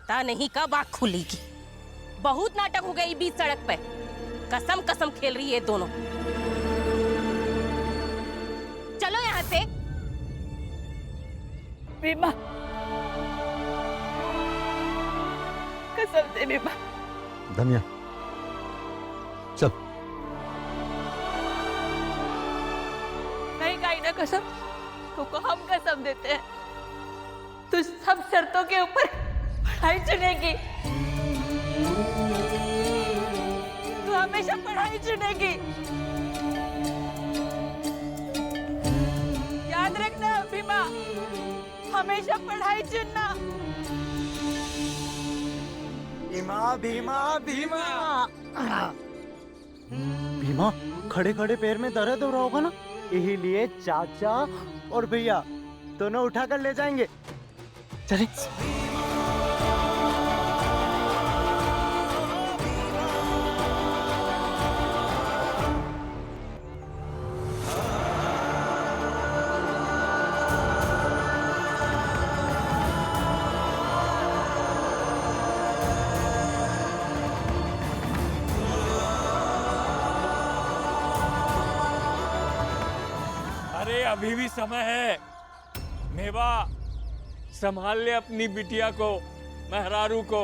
पता नहीं कब आँख खुलेगी। बहुत नाटक हो गई बीच सड़क पे। कसम कसम खेल रही है दोनों। चलो यहाँ से। बीमा, कसम दे बीमा। धनिया चल। नहीं खाई ना कसम, तुमको हम कसम देते हैं, तू सब शर्तों के ऊपर पढ़ाई चुनेगी। तू हमेशा पढ़ाई चुनेगी। याद रखना बीमा, हमेशा पढ़ाई चुनना। भीमा भीमा भीमा। भीमा, खड़े खड़े पैर में दर्द हो रहा होगा ना, यही लिए चाचा और भैया दोनों उठाकर ले जाएंगे। चले। अरे अभी भी समय है। मेवा, संभाल ले अपनी बिटिया को, मेहरारू को,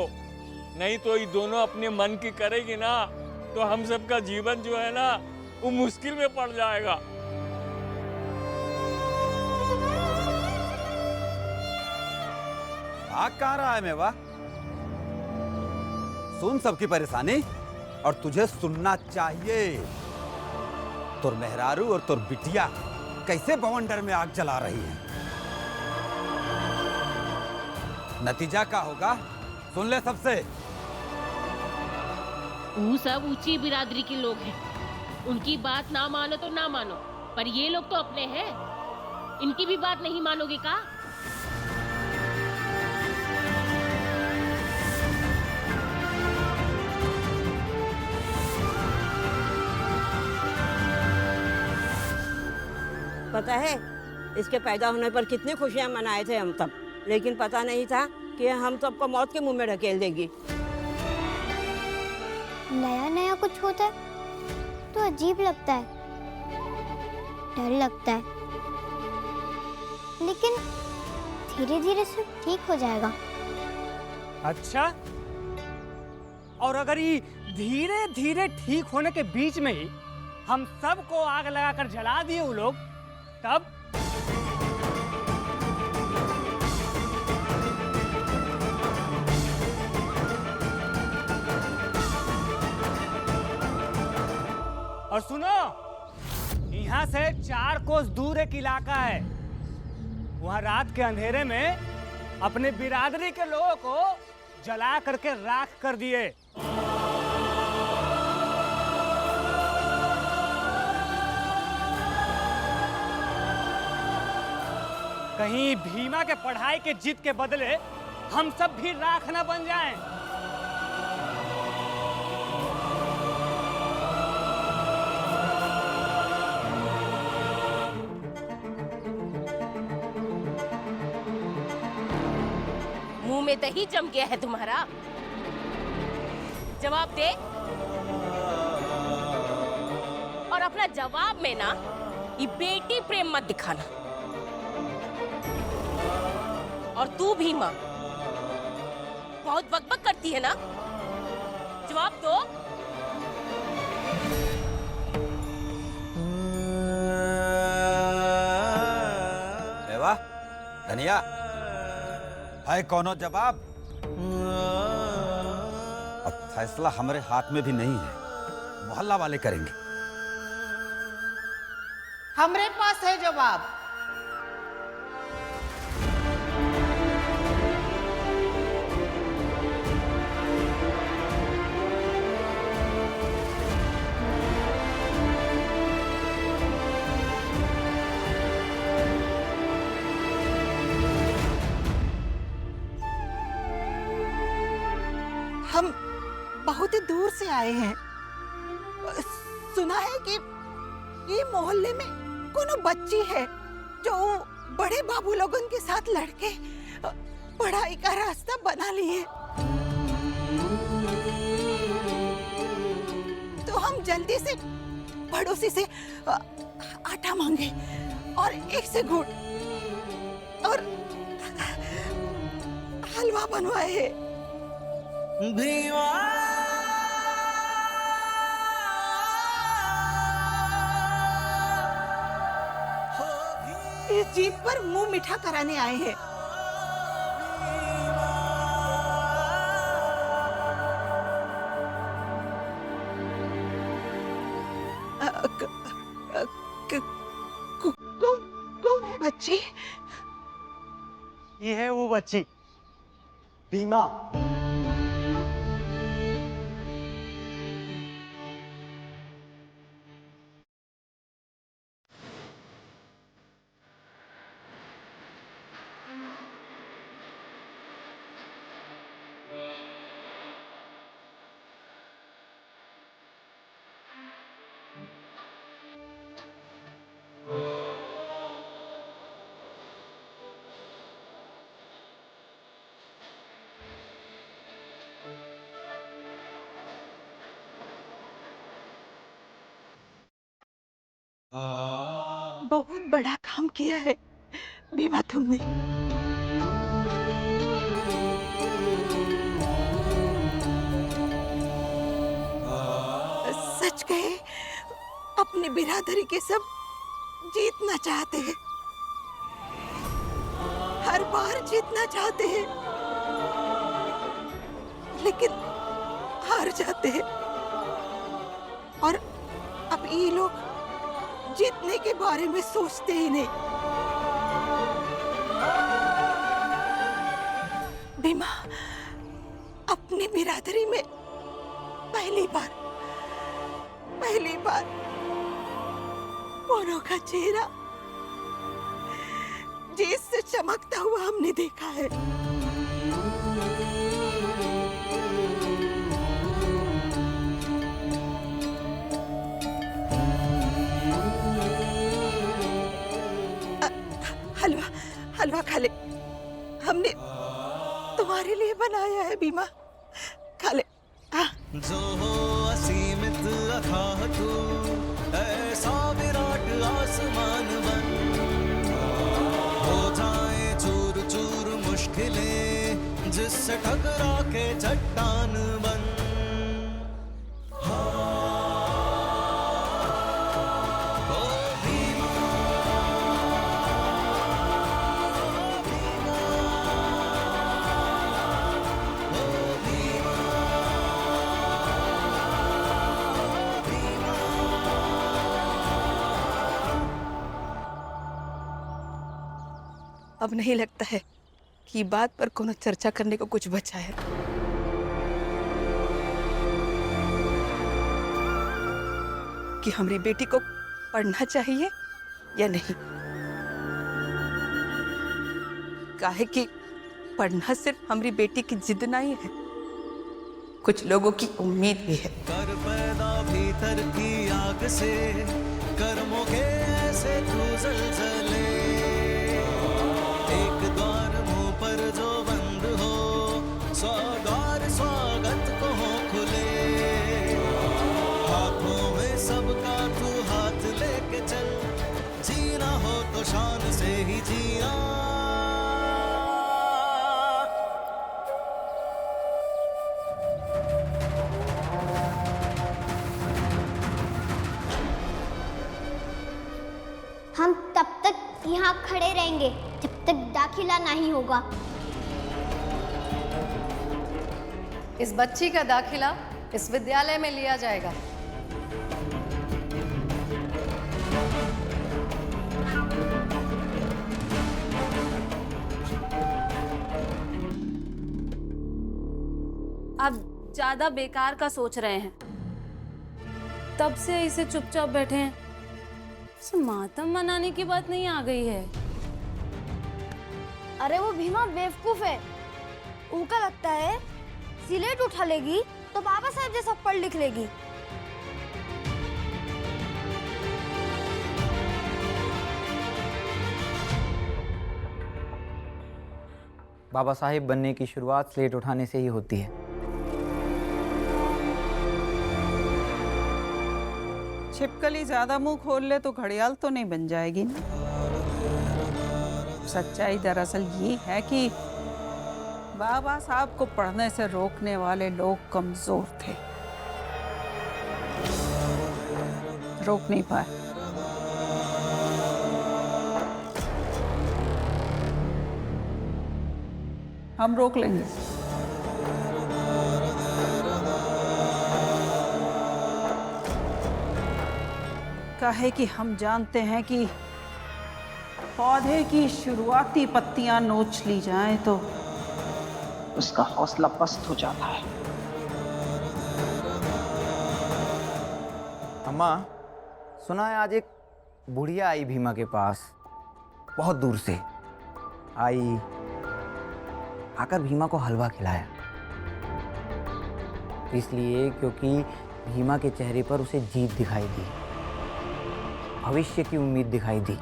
नहीं तो ये दोनों अपने मन की करेगी ना तो हम सबका जीवन जो है ना वो मुश्किल में पड़ जाएगा। भाग कहाँ रहा है मेवा? सुन सबकी परेशानी, और तुझे सुनना चाहिए। तुर मेहरारू और तुर बिटिया कैसे बवंडर में आग जला रही है। नतीजा क्या होगा सुन ले सबसे। वो सब ऊंची बिरादरी के लोग हैं, उनकी बात ना मानो तो ना मानो, पर ये लोग तो अपने हैं, इनकी भी बात नहीं मानोगे का? पता है इसके पैदा होने पर कितनी खुशियां मनाए थे हम तब, लेकिन पता नहीं था कि हम सबको मौत के मुंह में ढकेल देगी। नया नया कुछ होता है तो अजीब लगता है, डर लगता है, लेकिन धीरे धीरे सब ठीक हो जाएगा। अच्छा, और अगर ये धीरे धीरे ठीक होने के बीच में ही हम सबको आग लगाकर जला दिए वो लोग, तब? और सुनो, यहाँ से 4 कोस दूर एक इलाका है, वहाँ रात के अंधेरे में अपने बिरादरी के लोगों को जला करके राख कर दिए। कहीं भीमा के पढ़ाई के जिद के बदले हम सब भी राख न बन जाएं। मुंह में दही जम गया है तुम्हारा। जवाब दे। और अपना जवाब में ना ये बेटी प्रेम मत दिखाना। और तू भी माँ बहुत बकबक करती है ना, जवाब दो। मेवा, धनिया, है कौनो जवाब? अब फैसला हमारे हाथ में भी नहीं है, मोहल्ला वाले करेंगे। हमारे पास है जवाब। हम बहुत ही दूर से आए हैं। सुना है कि ये मोहल्ले में कोनो बच्ची है जो बड़े बाबू लोगों के साथ लड़के पढ़ाई का रास्ता बना लिए। जल्दी से पड़ोसी से आटा मांगे और एक से घूट और हलवा बनवाए। इस जीत पर मुंह मीठा कराने आए हैं। बच्ची, ये है वो बच्ची, भीमा। बहुत बड़ा काम किया है भीमा तुमने। सच कहे, अपनी बिरादरी के सब जीतना चाहते हैं, हर बार जीतना चाहते हैं, लेकिन हार जाते हैं। और अब ये लोग जीतने के बारे में सोचते ही नहीं। भीमा, अपनी बिरादरी में पहली बार मोनो का चेहरा जीत से चमकता हुआ हमने देखा है। हलवा खा ले, हमने तुम्हारे लिए बनाया है भीमा, खा ले। जो हो असीमित अथाह तू, ऐसा विराट आसमान बन, हो जाए चूर चूर मुश्किलें, जिससे टकरा के चट्टान बन। अब नहीं लगता है कि बात पर कोनो चर्चा करने को कुछ बचा है। कि हमारी बेटी को पढ़ना चाहिए या नहीं। काहे कि पढ़ना सिर्फ हमारी बेटी की जिद नहीं है, कुछ लोगों की उम्मीद भी है। कर पैदा भीतर की आग से, कर्मों के ऐसे तू जलजले, एक द्वार मुंह पर जो बंद हो, सौ द्वार स्वागत को हो खुले। हाथों में सबका तू हाथ लेके चल, जीना हो तो शान से ही जिया। हम तब तक यहाँ खड़े रहेंगे जब तक दाखिला नहीं होगा। इस बच्ची का दाखिला इस विद्यालय में लिया जाएगा। आप ज्यादा बेकार का सोच रहे हैं, तब से ऐसे चुपचाप बैठे हैं। मातम मनाने की बात नहीं आ गई है। अरे वो भीमा बेवकूफ है, उनका लगता है सिलेट उठा लेगी तो बाबा साहब जैसा पढ़ लिख लेगी। बाबा साहेब बनने की शुरुआत स्लेट उठाने से ही होती है। छिपकली ज्यादा मुंह खोल ले तो घड़ियाल तो नहीं बन जाएगी ना। सच्चाई दरअसल ये है कि बाबा साहब को पढ़ने से रोकने वाले लोग कमजोर थे, रोक नहीं पाए। हम रोक लेंगे। काहे कि हम जानते हैं कि पौधे की शुरुआती पत्तियां नोच ली जाएं तो उसका हौसला पस्त हो जाता है। अम्मा, सुना है आज एक बुढ़िया आई भीमा के पास, बहुत दूर से आई, आकर भीमा को हलवा खिलाया। इसलिए क्योंकि भीमा के चेहरे पर उसे जीत दिखाई दी, भविष्य की उम्मीद दिखाई दी।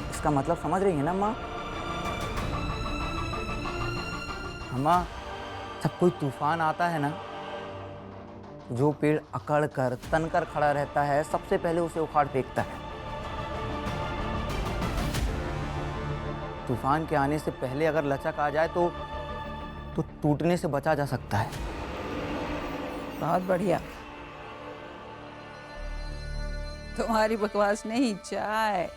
इसका मतलब समझ रही है ना अम्मा? अम्मा, जब कोई तूफान आता है ना, जो पेड़ अकड़ कर तन कर खड़ा रहता है, सबसे पहले उसे उखाड़ फेंकता है। तूफान के आने से पहले अगर लचक आ जाए तो टूटने से बचा जा सकता है। बहुत बढ़िया। तुम्हारी बकवास नहीं, चाय।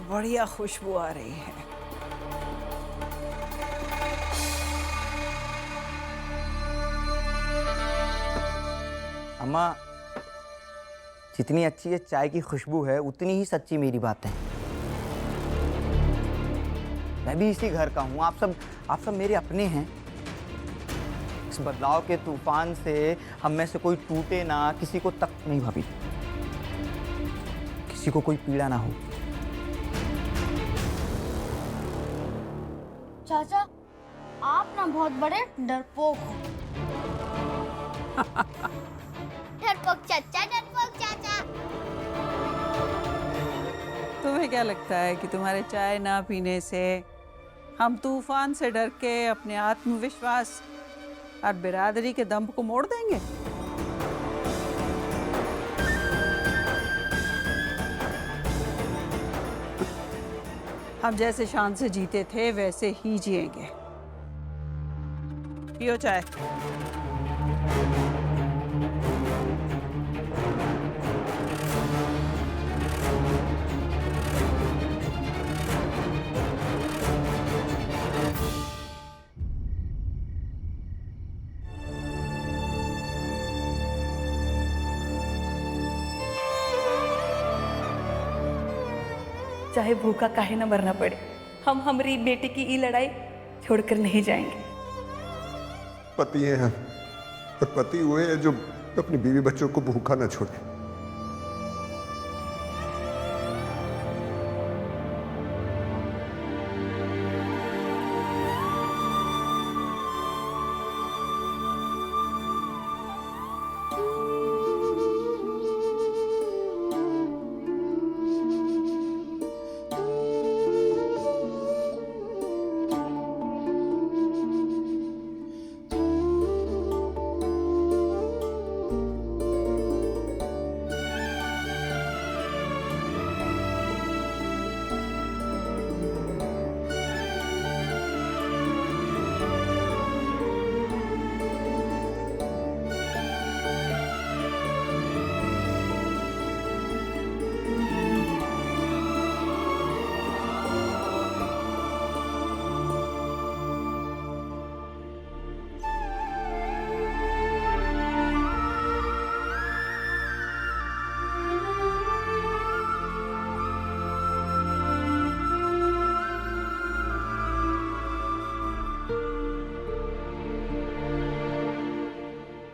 बढ़िया खुशबू आ रही है। अम्मा, जितनी अच्छी ये चाय की खुशबू है, उतनी ही सच्ची मेरी बात है। मैं भी इसी घर का हूँ, आप सब मेरे अपने हैं। इस बदलाव के तूफान से हम में से कोई टूटे ना, किसी को तक नहीं भाभी, किसी को कोई पीड़ा ना हो। चाचा, आप ना बहुत बड़े डरपोक हो। डरपोक चाचा, डरपोक चाचा। तुम्हें क्या लगता है कि तुम्हारे चाय ना पीने से हम तूफान से डर के अपने आत्मविश्वास और बिरादरी के दम को मोड़ देंगे? हम जैसे शान से जीते थे वैसे ही जिएंगे। पियो चाय। चाहे भूखा काहे न मरना पड़े, हम हमारी बेटी की ये लड़ाई छोड़कर नहीं जाएंगे। पति हैं हम, और पति हुए हैं जो अपनी बीवी बच्चों को भूखा न छोड़े।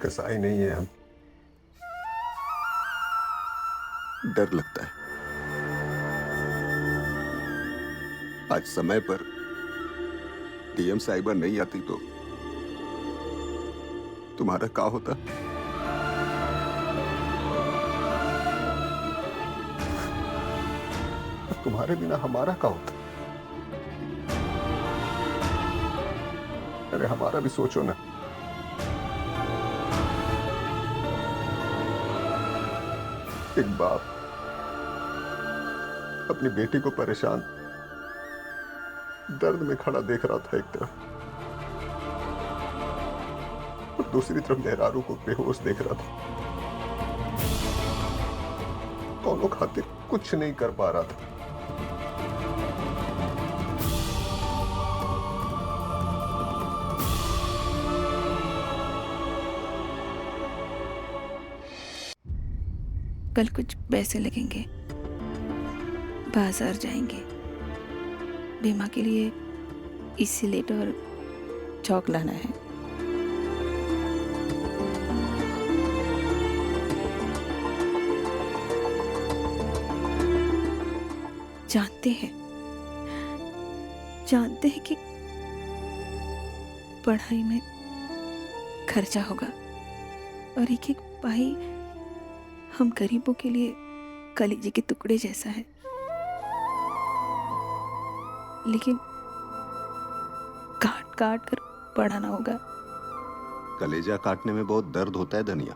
कसाई नहीं है हम, डर लगता है। आज समय पर डीएम साहिबा नहीं आती तो तुम्हारा क्या होता? तुम्हारे बिना हमारा क्या होता? अरे हमारा भी सोचो ना। एक बाप अपनी बेटी को परेशान दर्द में खड़ा देख रहा था एक तरफ, और दूसरी तरफ मेहरारू को बेहोश देख रहा था। दोनों खातिर कुछ नहीं कर पा रहा था। कल कुछ पैसे लगेंगे, बाजार जाएंगे, बीमा के लिए इसीलेट और चौक लाना है। जानते हैं कि पढ़ाई में खर्चा होगा और एक एक पाई हम गरीबों के लिए कलेजे के टुकड़े जैसा है, लेकिन काट काट कर पढ़ाना होगा। कलेजा काटने में बहुत दर्द होता है धनिया,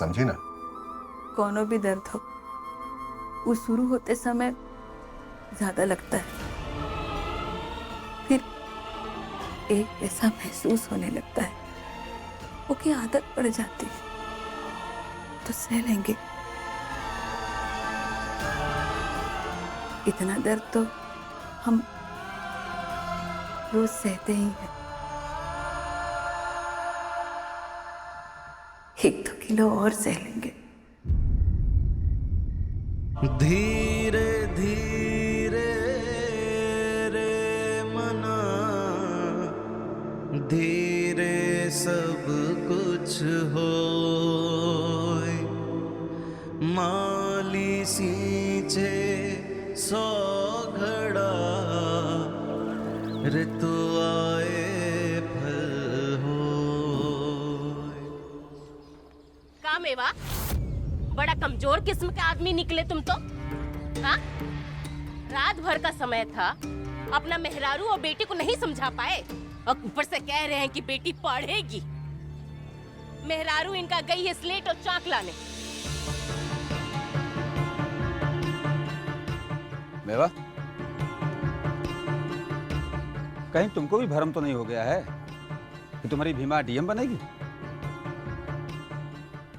समझी ना। कोनो भी दर्द हो, वो शुरू होते समय ज्यादा लगता है, फिर एक ऐसा महसूस होने लगता है, वो की आदत पड़ जाती है तो सह लेंगे। इतना दर्द तो हम रोज सहते ही हैं। 1-2 किलो और सह लेंगे। धीरे धीरे रे मना, धीरे सब कुछ होए, माली सींचे 100 घड़ा, ऋतु आए फल होए। का मेवा, बड़ा कमजोर किस्म के आदमी निकले तुम तो। हाँ? रात भर का समय था, अपना मेहरारू और बेटी को नहीं समझा पाए, और ऊपर से कह रहे हैं कि बेटी पढ़ेगी। मेहरारू इनका गई है स्लेट और चाक लाने। मेवा, कहीं तुमको भी भ्रम तो नहीं हो गया है कि तुम्हारी भीमा डीएम बनेगी?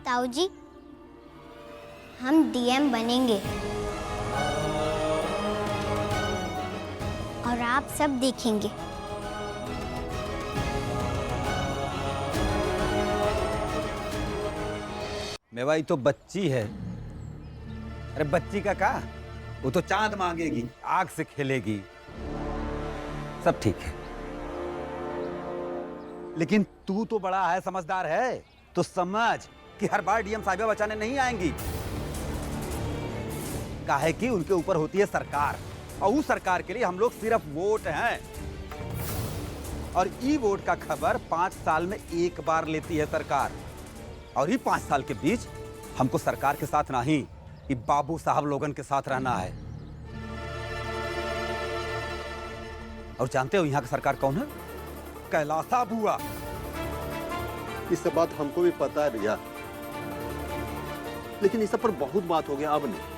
ताऊ जी, हम डीएम बनेंगे और आप सब देखेंगे। मेवा, ये तो बच्ची है। अरे बच्ची का क्या, वो तो चांद मांगेगी, आग से खेलेगी, सब ठीक है। लेकिन तू तो बड़ा है, समझदार है, तो समझ कि हर बार डीएम साहिबा बचाने नहीं आएंगी। काहे कि उनके ऊपर होती है सरकार, और उस सरकार के लिए हम लोग सिर्फ वोट हैं। और ई वोट का खबर 5 साल में एक बार लेती है सरकार, और ये 5 साल के बीच हमको सरकार के साथ नहीं, ये बाबू साहब लोगन के साथ रहना है। और जानते हो यहाँ की सरकार कौन है? कैलासा बुआ। इस सब बात हमको भी पता है भैया, लेकिन इस सब पर बहुत बात हो गया। अब नहीं,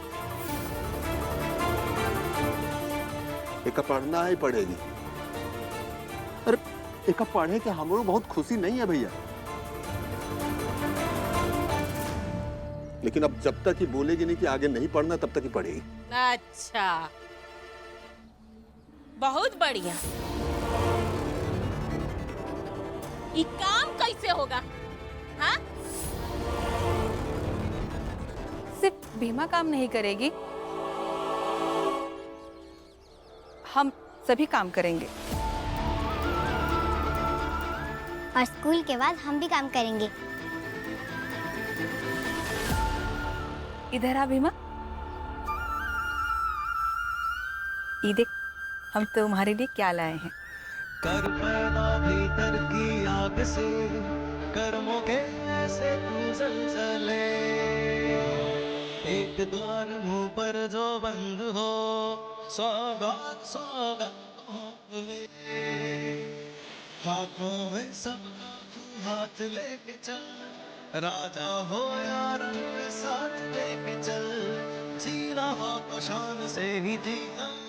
एक पढ़ना ही पड़ेगी। अरे एक पढ़े के हमरो बहुत खुशी नहीं है भैया, लेकिन अब जब तक ही बोलेगी नहीं कि आगे नहीं पढ़ना, तब तक ही पढ़ेगी। अच्छा, बहुत बढ़िया। ये काम कैसे होगा? हाँ? सिर्फ बीमा काम नहीं करेगी, हम सभी काम करेंगे। और स्कूल के बाद हम भी काम करेंगे। इधर आ भीमा, ये देख हम तुम्हारे लिए क्या लाए हैं। कर पैदा भीतर की आग से, कर्मों के ऐसे तू जलजले, एक द्वार मुंह पर जो बंद हो, सौगात सौगात हो वे। हाथों में सबका तू हाथ लेके चल, राजा हो या रंग साथ लेके चल, जीना हो तो शान से ही जीना।